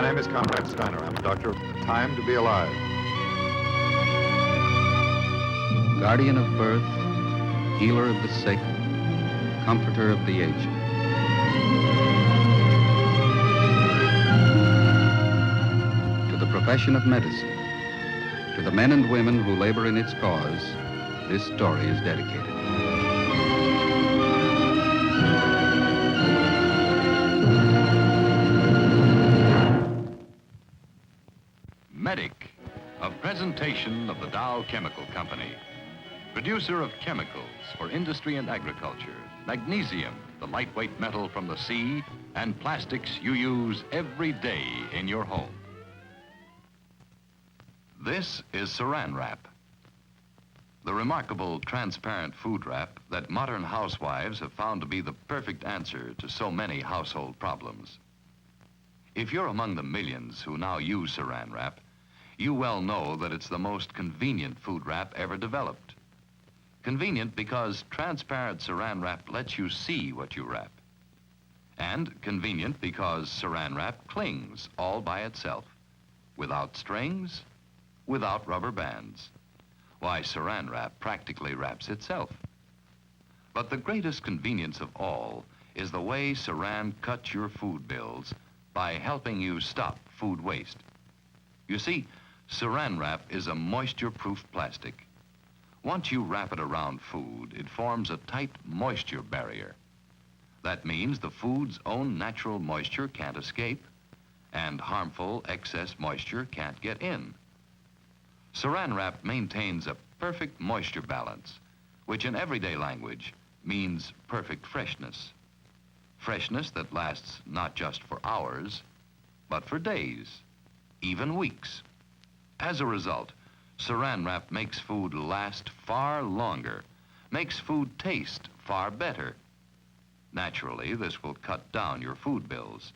name is Conrad Steiner. I'm a doctor of the time to be alive. Guardian of birth, healer of the sick, comforter of the aged. To the profession of medicine, to the men and women who labor in its cause, this story is dedicated. Medic, a presentation of the Dow Chemical Company. Producer of chemicals for industry and agriculture, magnesium, the lightweight metal from the sea, and plastics you use every day in your home. This is Saran Wrap, the remarkable transparent food wrap that modern housewives have found to be the perfect answer to so many household problems. If you're among the millions who now use Saran Wrap, you well know that it's the most convenient food wrap ever developed. Convenient because transparent Saran Wrap lets you see what you wrap. And convenient because Saran Wrap clings all by itself, without strings, without rubber bands. Why, Saran Wrap practically wraps itself. But the greatest convenience of all is the way Saran cuts your food bills by helping you stop food waste. You see, Saran Wrap is a moisture-proof plastic. Once you wrap it around food, it forms a tight moisture barrier. That means the food's own natural moisture can't escape, and harmful excess moisture can't get in. Saran Wrap maintains a perfect moisture balance, which in everyday language means perfect freshness. Freshness that lasts not just for hours, but for days, even weeks. As a result, Saran Wrap makes food last far longer, makes food taste far better. Naturally, this will cut down your food bills.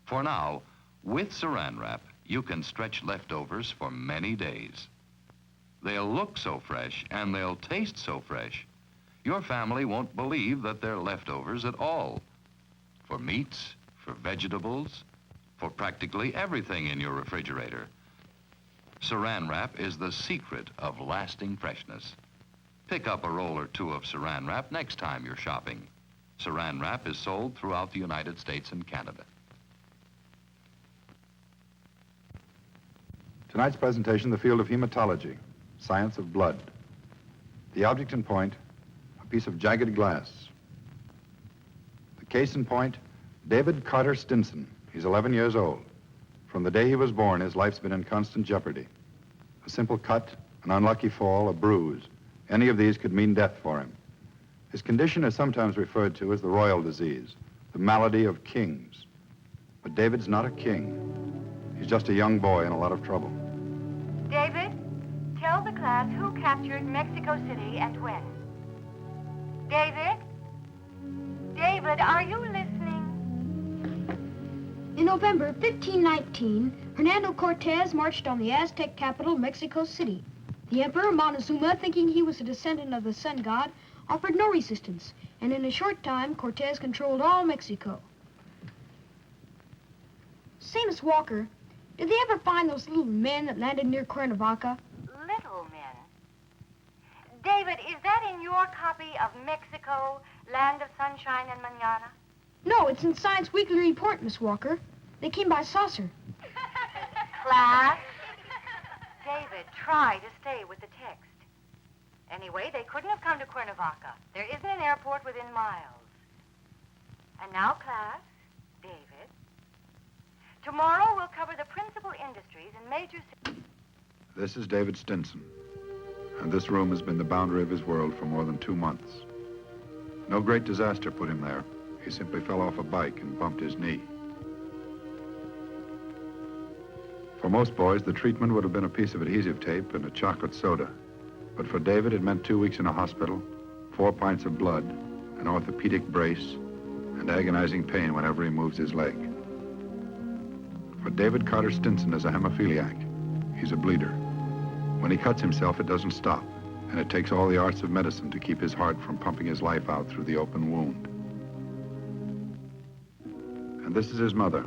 For now, with Saran Wrap, you can stretch leftovers for many days. They'll look so fresh and they'll taste so fresh, your family won't believe that they're leftovers at all. For meats, for vegetables, for practically everything in your refrigerator, Saran Wrap is the secret of lasting freshness. Pick up a roll or two of Saran Wrap next time you're shopping. Saran Wrap is sold throughout the United States and Canada. Tonight's presentation, the field of hematology, science of blood. The object in point, a piece of jagged glass. The case in point, David Carter Stinson. He's 11 years old. From the day he was born, his life's been in constant jeopardy. A simple cut, an unlucky fall, a bruise, any of these could mean death for him. His condition is sometimes referred to as the royal disease, the malady of kings. But David's not a king. He's just a young boy in a lot of trouble. David, tell the class who captured Mexico City and when. David? David, are you listening? In November 1519, Hernando Cortez marched on the Aztec capital, Mexico City. The Emperor Montezuma, thinking he was a descendant of the sun god, offered no resistance, and in a short time, Cortez controlled all Mexico. Say, Miss Walker, did they ever find those little men that landed near Cuernavaca? Little men? David, is that in your copy of Mexico, Land of Sunshine and Manana? No, it's in Science Weekly Report, Miss Walker. They came by saucer. Class? David, try to stay with the text. Anyway, they couldn't have come to Cuernavaca. There isn't an airport within miles. And now, class, David, tomorrow we'll cover the principal industries in major cities. This is David Stinson, and this room has been the boundary of his world for more than 2 months. No great disaster put him there. He simply fell off a bike and bumped his knee. For most boys, the treatment would have been a piece of adhesive tape and a chocolate soda. But for David, it meant 2 weeks in a hospital, 4 pints of blood, an orthopedic brace, and agonizing pain whenever he moves his leg. For David Carter Stinson is a hemophiliac. He's a bleeder. When he cuts himself, it doesn't stop, and it takes all the arts of medicine to keep his heart from pumping his life out through the open wound. And this is his mother,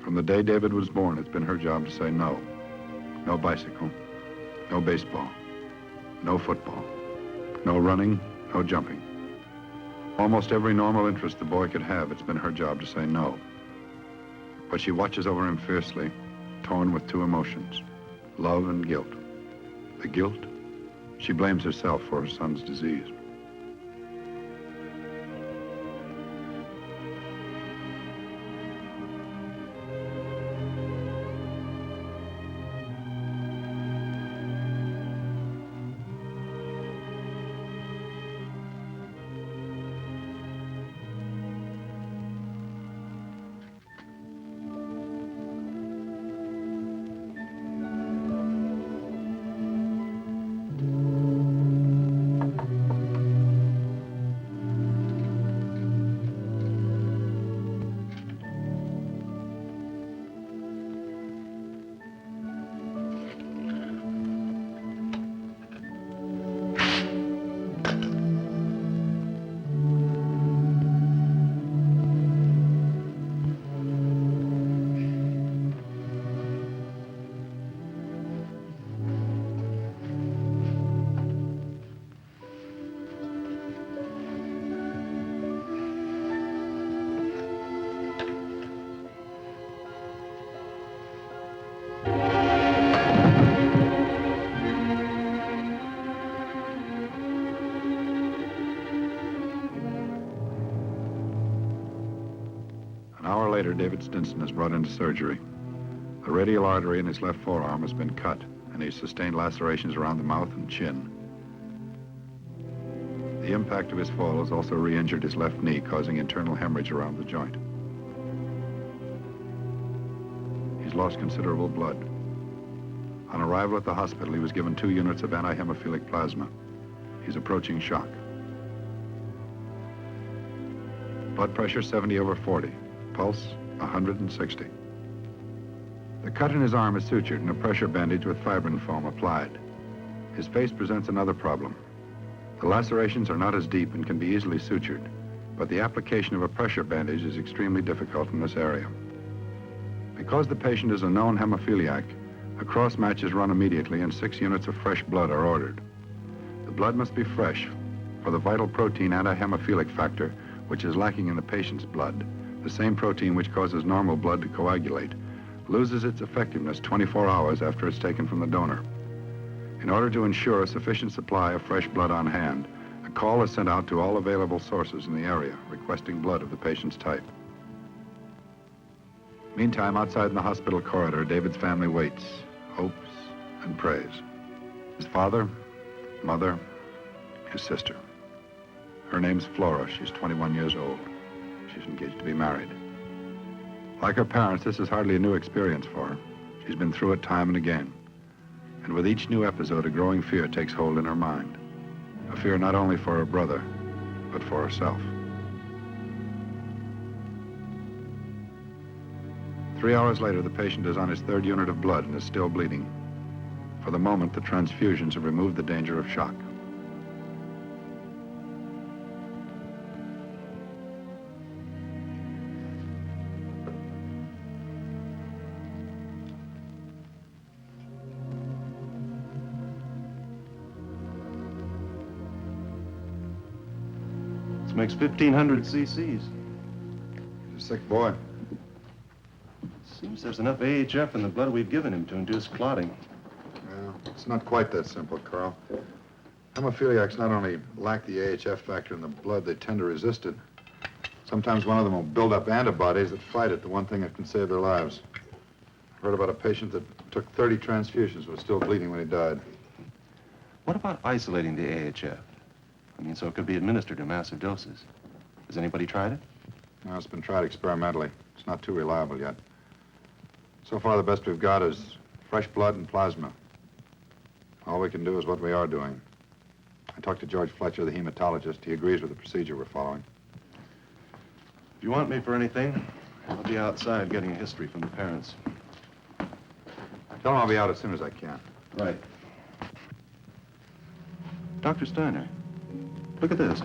From the day David was born, it's been her job to say no. No bicycle, no baseball, no football, no running, no jumping. Almost every normal interest the boy could have, it's been her job to say no. But she watches over him fiercely, torn with two emotions, love and guilt. The guilt, she blames herself for her son's disease. Later, David Stinson is brought into surgery. The radial artery in his left forearm has been cut, and he's sustained lacerations around the mouth and chin. The impact of his fall has also re-injured his left knee, causing internal hemorrhage around the joint. He's lost considerable blood. On arrival at the hospital, he was given 2 units of antihemophilic plasma. He's approaching shock. Blood pressure 70/40. Pulse, 160. The cut in his arm is sutured and a pressure bandage with fibrin foam applied. His face presents another problem. The lacerations are not as deep and can be easily sutured, but the application of a pressure bandage is extremely difficult in this area. Because the patient is a known hemophiliac, a cross match is run immediately and 6 units of fresh blood are ordered. The blood must be fresh, for the vital protein antihemophilic factor, which is lacking in the patient's blood, the same protein which causes normal blood to coagulate, loses its effectiveness 24 hours after it's taken from the donor. In order to ensure a sufficient supply of fresh blood on hand, a call is sent out to all available sources in the area requesting blood of the patient's type. Meantime, outside in the hospital corridor, David's family waits, hopes, and prays. His father, mother, his sister. Her name's Flora. She's 21 years old. She's engaged to be married. Like her parents, this is hardly a new experience for her. She's been through it time and again. And with each new episode, a growing fear takes hold in her mind. A fear not only for her brother, but for herself. 3 hours later, the patient is on his 3rd unit of blood and is still bleeding. For the moment, the transfusions have removed the danger of shock. This makes 1,500 cc's. He's a sick boy. Seems there's enough AHF in the blood we've given him to induce clotting. Well, it's not quite that simple, Carl. Hemophiliacs not only lack the AHF factor in the blood, they tend to resist it. Sometimes one of them will build up antibodies that fight it, the one thing that can save their lives. I heard about a patient that took 30 transfusions, was still bleeding when he died. What about isolating the AHF? I mean, so it could be administered in massive doses. Has anybody tried it? No, it's been tried experimentally. It's not too reliable yet. So far, the best we've got is fresh blood and plasma. All we can do is what we are doing. I talked to George Fletcher, the hematologist. He agrees with the procedure we're following. If you want me for anything, I'll be outside getting a history from the parents. Tell him I'll be out as soon as I can. Right. Dr. Steiner, look at this.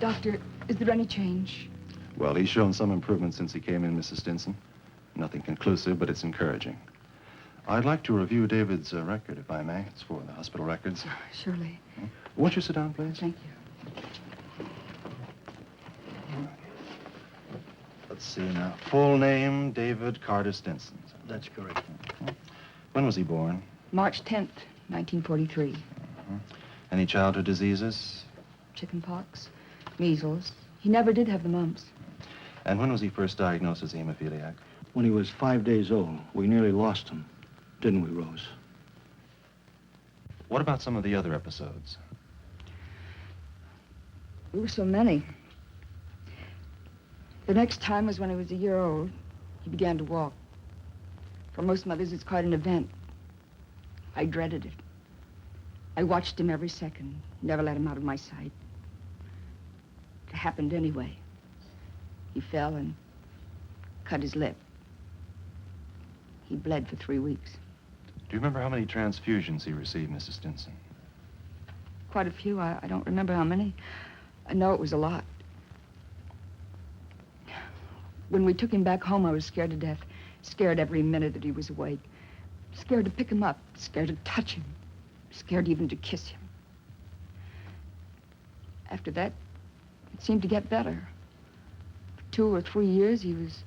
Doctor, is there any change? Well, he's shown some improvement since he came in, Mrs. Stinson. Nothing conclusive, but it's encouraging. I'd like to review David's record, if I may. It's for the hospital records. Surely. Won't you sit down, please? Thank you. Let's see now. Full name, David Carter Stinson. That's correct. When was he born? March 10th, 1943. Any childhood diseases? Chickenpox, measles. He never did have the mumps. And when was he first diagnosed as a hemophiliac? When he was 5 days old, we nearly lost him, didn't we, Rose? What about some of the other episodes? There were so many. The next time was when he was a year old. He began to walk. For most mothers, it's quite an event. I dreaded it. I watched him every second, never let him out of my sight. It happened anyway. He fell and cut his lip. He bled for 3 weeks. Do you remember how many transfusions he received, Mrs. Stinson? Quite a few. I don't remember how many. I know it was a lot. When we took him back home, I was scared to death. Scared every minute that he was awake. Scared to pick him up. Scared to touch him. Scared even to kiss him. After that, it seemed to get better. For 2 or 3 years, he was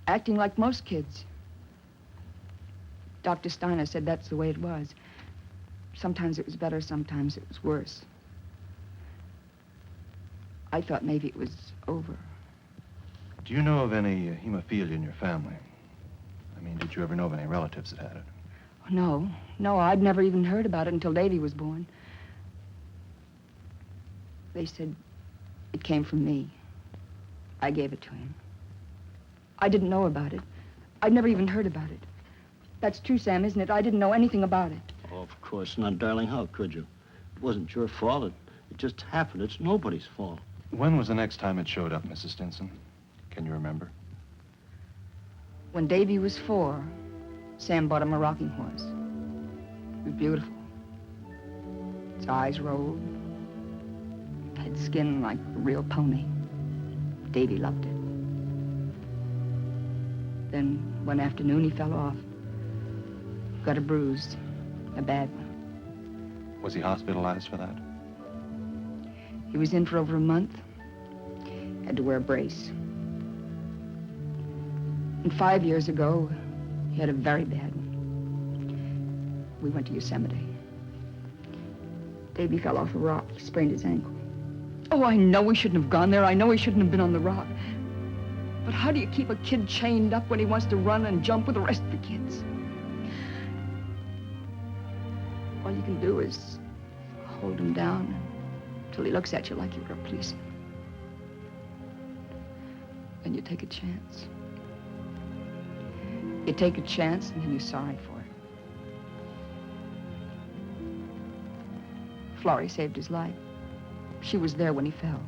acting like most kids. Dr. Steiner said that's the way it was. Sometimes it was better, sometimes it was worse. I thought maybe it was over. Do you know of any hemophilia in your family? I mean, did you ever know of any relatives that had it? No, I'd never even heard about it until Davy was born. They said it came from me. I gave it to him. I didn't know about it. I'd never even heard about it. That's true, Sam, isn't it? I didn't know anything about it. Oh, of course not, darling. How could you? It wasn't your fault. It just happened. It's nobody's fault. When was the next time it showed up, Mrs. Stinson? Can you remember? When Davy was 4, Sam bought him a rocking horse. It was beautiful. Its eyes rolled. It had skin like a real pony. Davy loved it. Then one afternoon he fell off. Got a bruise, a bad one. Was he hospitalized for that? He was in for over a month. Had to wear a brace. And 5 years ago, he had a very bad one. We went to Yosemite. Davy fell off a rock, sprained his ankle. Oh, I know we shouldn't have gone there. I know he shouldn't have been on the rock. But how do you keep a kid chained up when he wants to run and jump with the rest of the kids? All you can do is hold him down until he looks at you like you were a policeman. And you take a chance. You take a chance, and then you're sorry for it. Florrie saved his life. She was there when he fell.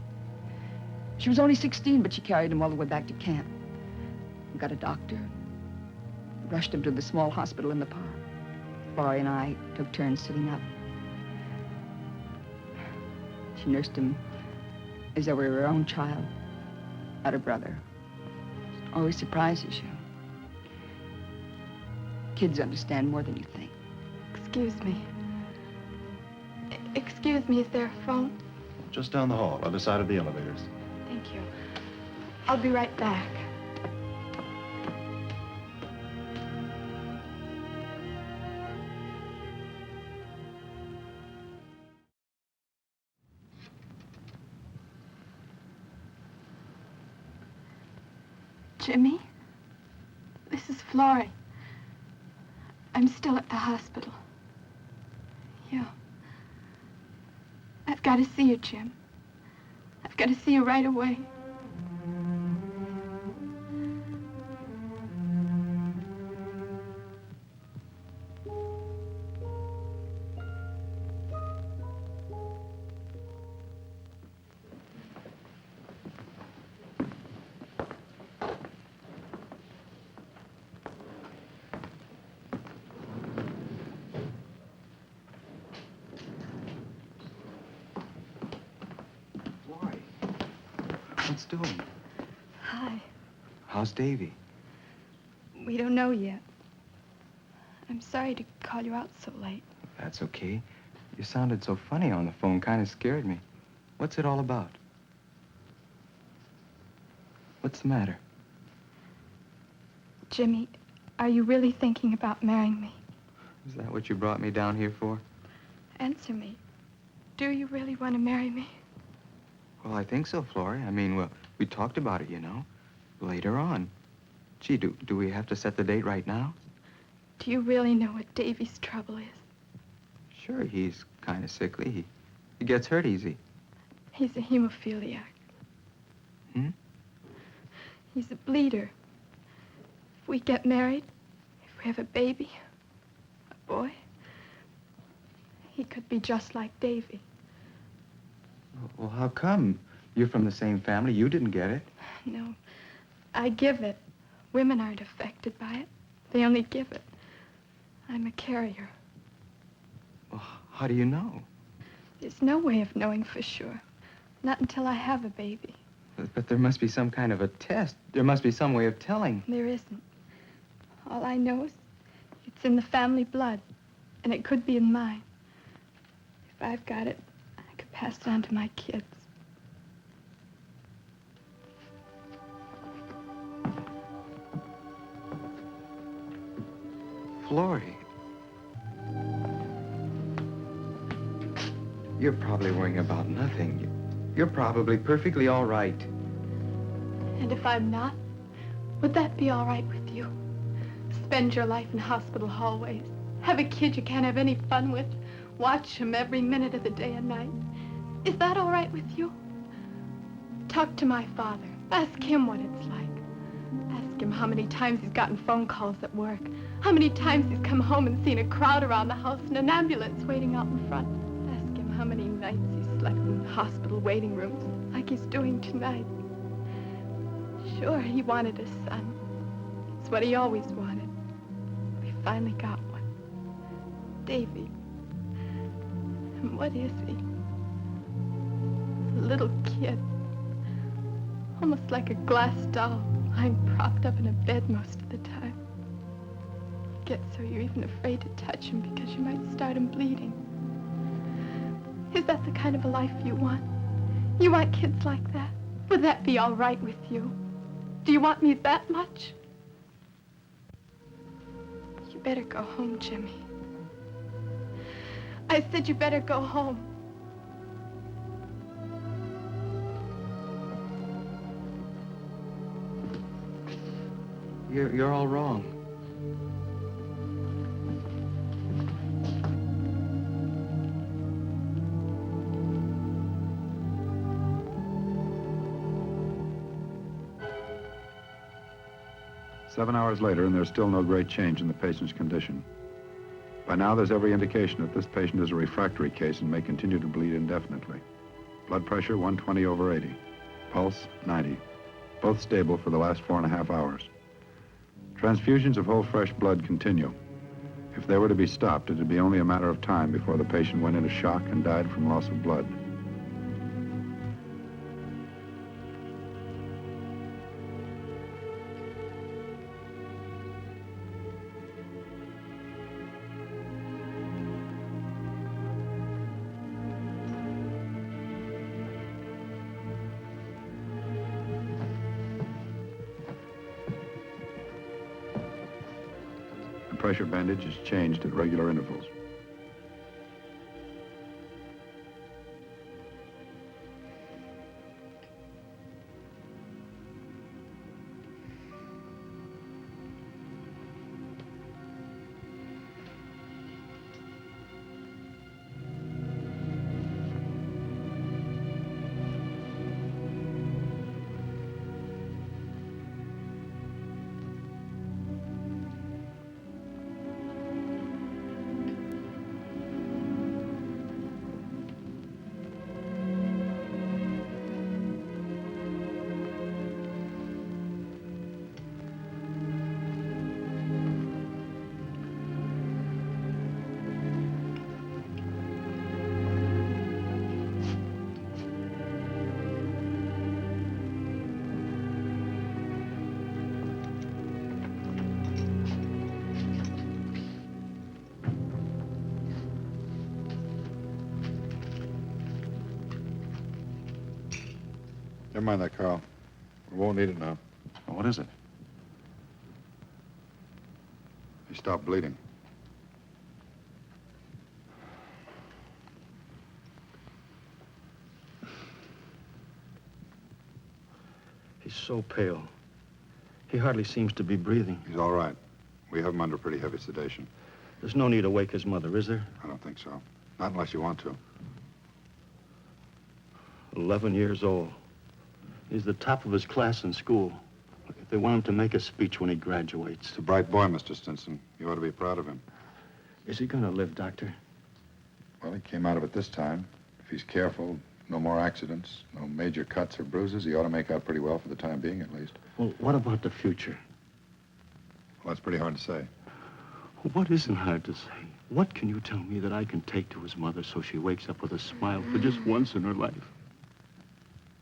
She was only 16, but she carried him all the way back to camp. We got a doctor. Rushed him to the small hospital in the park. Florrie and I took turns sitting up. She nursed him as though we were her own child, not her brother. It always surprises you. Kids understand more than you think. Excuse me. Excuse me, is there a phone? Just down the hall, other side of the elevators. Thank you. I'll be right back. Jimmy, this is Florrie. I'm still at the hospital. Yeah. I've got to see you, Jim. I've got to see you right away. Alice doing? Hi. How's Davy? We don't know yet. I'm sorry to call you out so late. That's okay. You sounded so funny on the phone, kind of scared me. What's it all about? What's the matter? Jimmy, are you really thinking about marrying me? Is that what you brought me down here for? Answer me. Do you really want to marry me? Well, I think so, Florrie. I mean, well, we talked about it, you know. Later on. Gee, do we have to set the date right now? Do you really know what Davy's trouble is? Sure, he's kind of sickly. He gets hurt easy. He's a hemophiliac. Hmm? He's a bleeder. If we get married, if we have a baby, a boy, he could be just like Davy. Well, how come? You're from the same family. You didn't get it. No, I give it. Women aren't affected by it. They only give it. I'm a carrier. Well, how do you know? There's no way of knowing for sure. Not until I have a baby. But there must be some kind of a test. There must be some way of telling. There isn't. All I know is it's in the family blood, and it could be in mine. If I've got it, I could pass it on to my kids. Florrie. You're probably worrying about nothing. You're probably perfectly all right. And if I'm not, would that be all right with you? Spend your life in hospital hallways. Have a kid you can't have any fun with. Watch him every minute of the day and night. Is that all right with you? Talk to my father. Ask him what it's like. Ask him how many times he's gotten phone calls at work. How many times he's come home and seen a crowd around the house and an ambulance waiting out in front. Ask him how many nights he's slept in hospital waiting rooms like he's doing tonight. Sure, he wanted a son. It's what he always wanted. We finally got one. Davy. And what is he? A little kid. Almost like a glass doll, lying propped up in a bed most of the time. You get so you're even afraid to touch him because you might start him bleeding. Is that the kind of a life you want? You want kids like that? Would that be all right with you? Do you want me that much? You better go home, Jimmy. I said you better go home. You're all wrong. Seven hours later, and there's still no great change in the patient's condition. By now, there's every indication that this patient is a refractory case and may continue to bleed indefinitely. Blood pressure, 120/80. Pulse, 90. Both stable for the last 4.5 hours. Transfusions of whole fresh blood continue. If they were to be stopped, it would be only a matter of time before the patient went into shock and died from loss of blood. The pressure bandage is changed at regular intervals. Never mind that, Carl. We won't need it now. What is it? He stopped bleeding. He's so pale. He hardly seems to be breathing. He's all right. We have him under pretty heavy sedation. There's no need to wake his mother, is there? I don't think so. Not unless you want to. 11 years old. He's the top of his class in school. Look, they want him to make a speech when he graduates. He's a bright boy, Mr. Stinson. You ought to be proud of him. Is he going to live, Doctor? Well, he came out of it this time. If he's careful, no more accidents, no major cuts or bruises, he ought to make out pretty well for the time being, at least. Well, what about the future? Well, that's pretty hard to say. What isn't hard to say? What can you tell me that I can take to his mother so she wakes up with a smile for just once in her life?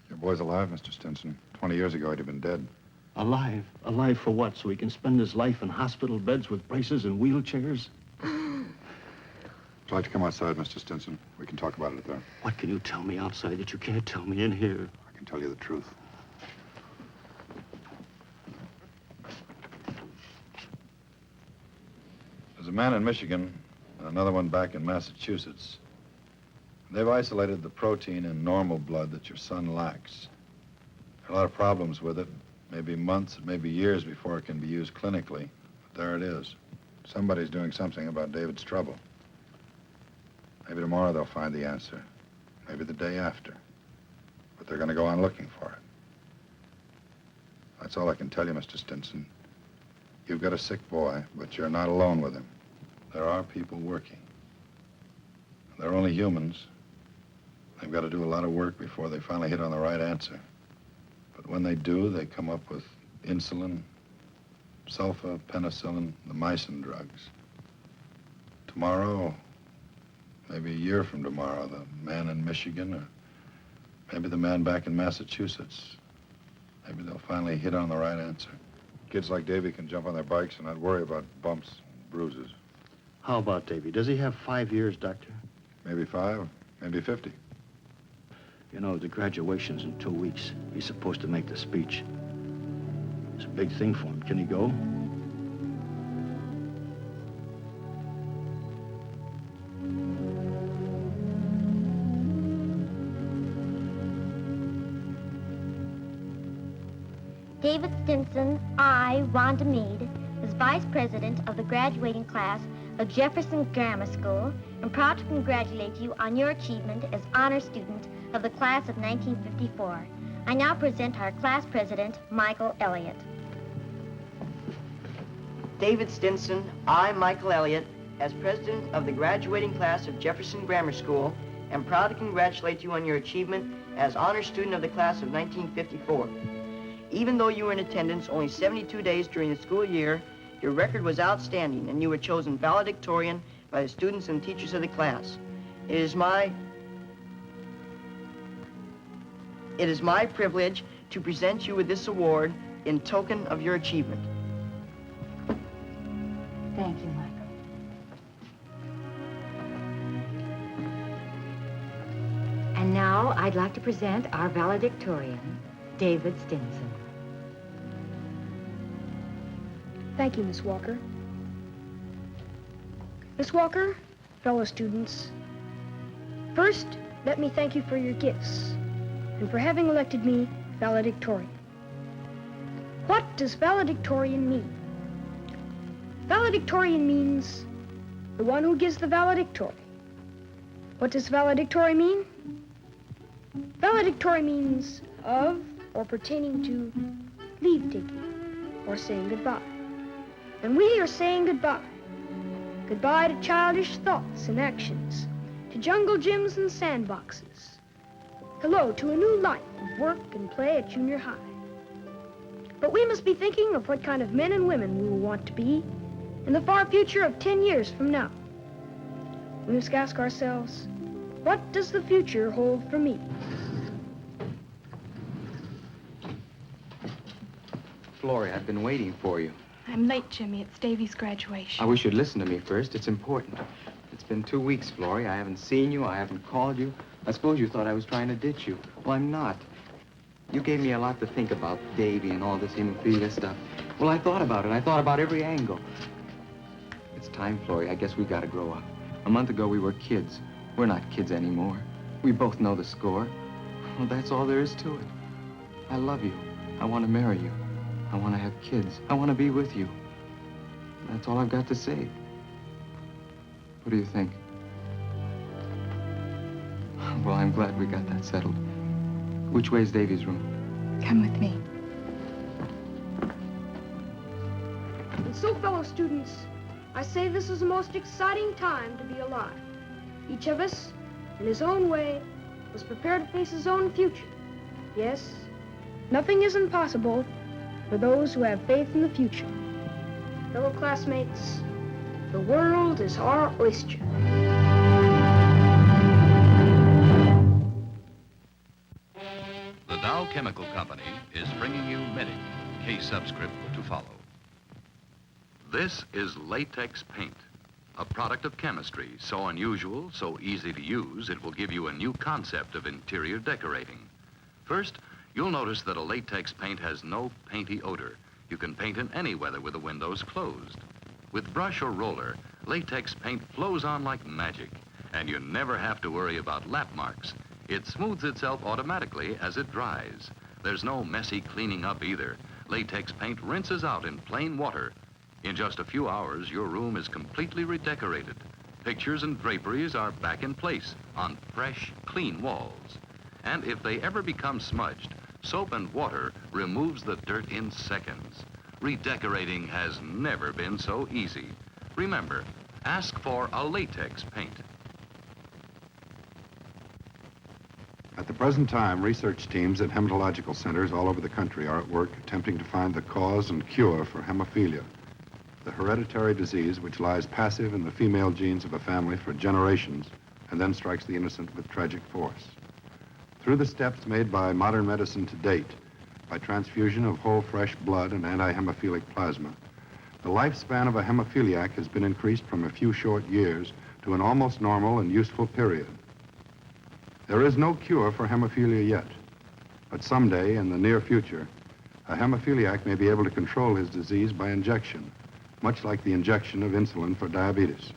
Your boy's alive, Mr. Stinson. 20 years ago, he'd have been dead. Alive? Alive for what? So he can spend his life in hospital beds with braces and wheelchairs? Would you like to come outside, Mr. Stinson? We can talk about it there. What can you tell me outside that you can't tell me in here? I can tell you the truth. There's a man in Michigan and another one back in Massachusetts. They've isolated the protein in normal blood that your son lacks. There are a lot of problems with it. Maybe months, maybe years before it can be used clinically. But there it is. Somebody's doing something about David's trouble. Maybe tomorrow they'll find the answer. Maybe the day after. But they're going to go on looking for it. That's all I can tell you, Mr. Stinson. You've got a sick boy, but you're not alone with him. There are people working. They're only humans. They've got to do a lot of work before they finally hit on the right answer. But when they do, they come up with insulin, sulfa, penicillin, the mycin drugs. Tomorrow, maybe a year from tomorrow, the man in Michigan, or maybe the man back in Massachusetts, maybe they'll finally hit on the right answer. Kids like Davy can jump on their bikes and not worry about bumps and bruises. How about Davy? Does he have 5 years, Doctor? Maybe 5, maybe 50. You know, the graduation's in 2 weeks. He's supposed to make the speech. It's a big thing for him. Can he go? David Stinson, I, Rhonda Meade, is Vice President of the graduating class of Jefferson Grammar School, and proud to congratulate you on your achievement as honor student of the class of 1954. I now present our class president, Michael Elliott. David Stinson, I, Michael Elliott, as president of the graduating class of Jefferson Grammar School, am proud to congratulate you on your achievement as honor student of the class of 1954. Even though you were in attendance only 72 days during the school year, your record was outstanding, and you were chosen valedictorian by the students and teachers of the class. It is my privilege to present you with this award in token of your achievement. Thank you, Michael. And now I'd like to present our valedictorian, David Stinson. Thank you, Miss Walker. Miss Walker, fellow students, first, let me thank you for your gifts and for having elected me valedictorian. What does valedictorian mean? Valedictorian means the one who gives the valedictory. What does valedictory mean? Valedictory means of or pertaining to leave-taking or saying goodbye. And we are saying goodbye. Goodbye to childish thoughts and actions, to jungle gyms and sandboxes. Hello to a new life of work and play at junior high. But we must be thinking of what kind of men and women we will want to be in the far future of 10 years from now. We must ask ourselves, what does the future hold for me? Florrie, I've been waiting for you. I'm late, Jimmy. It's Davy's graduation. I wish you'd listen to me first. It's important. It's been 2 weeks, Florrie. I haven't seen you. I haven't called you. I suppose you thought I was trying to ditch you. Well, I'm not. You gave me a lot to think about, Davy, and all this hemophilia stuff. Well, I thought about it. I thought about every angle. It's time, Florrie. I guess we gotta grow up. A month ago, we were kids. We're not kids anymore. We both know the score. Well, that's all there is to it. I love you. I want to marry you. I want to have kids. I want to be with you. That's all I've got to say. What do you think? Well, I'm glad we got that settled. Which way's Davy's room? Come with me. And so, fellow students, I say this is the most exciting time to be alive. Each of us, in his own way, was prepared to face his own future. Yes, nothing is impossible for those who have faith in the future. Fellow classmates, the world is our oyster. The Dow Chemical Company is bringing you Medic, case subscript to follow. This is latex paint, a product of chemistry so unusual, so easy to use, it will give you a new concept of interior decorating. First, you'll notice that a latex paint has no painty odor. You can paint in any weather with the windows closed. With brush or roller, latex paint flows on like magic, and you never have to worry about lap marks. It smooths itself automatically as it dries. There's no messy cleaning up either. Latex paint rinses out in plain water. In just a few hours, your room is completely redecorated. Pictures and draperies are back in place on fresh, clean walls. And if they ever become smudged, soap and water removes the dirt in seconds. Redecorating has never been so easy. Remember, ask for a latex paint. At the present time, research teams at hematological centers all over the country are at work attempting to find the cause and cure for hemophilia, the hereditary disease which lies passive in the female genes of a family for generations and then strikes the innocent with tragic force. Through the steps made by modern medicine to date, by transfusion of whole fresh blood and antihemophilic plasma, the lifespan of a hemophiliac has been increased from a few short years to an almost normal and useful period. There is no cure for hemophilia yet, but someday in the near future, a hemophiliac may be able to control his disease by injection, much like the injection of insulin for diabetes.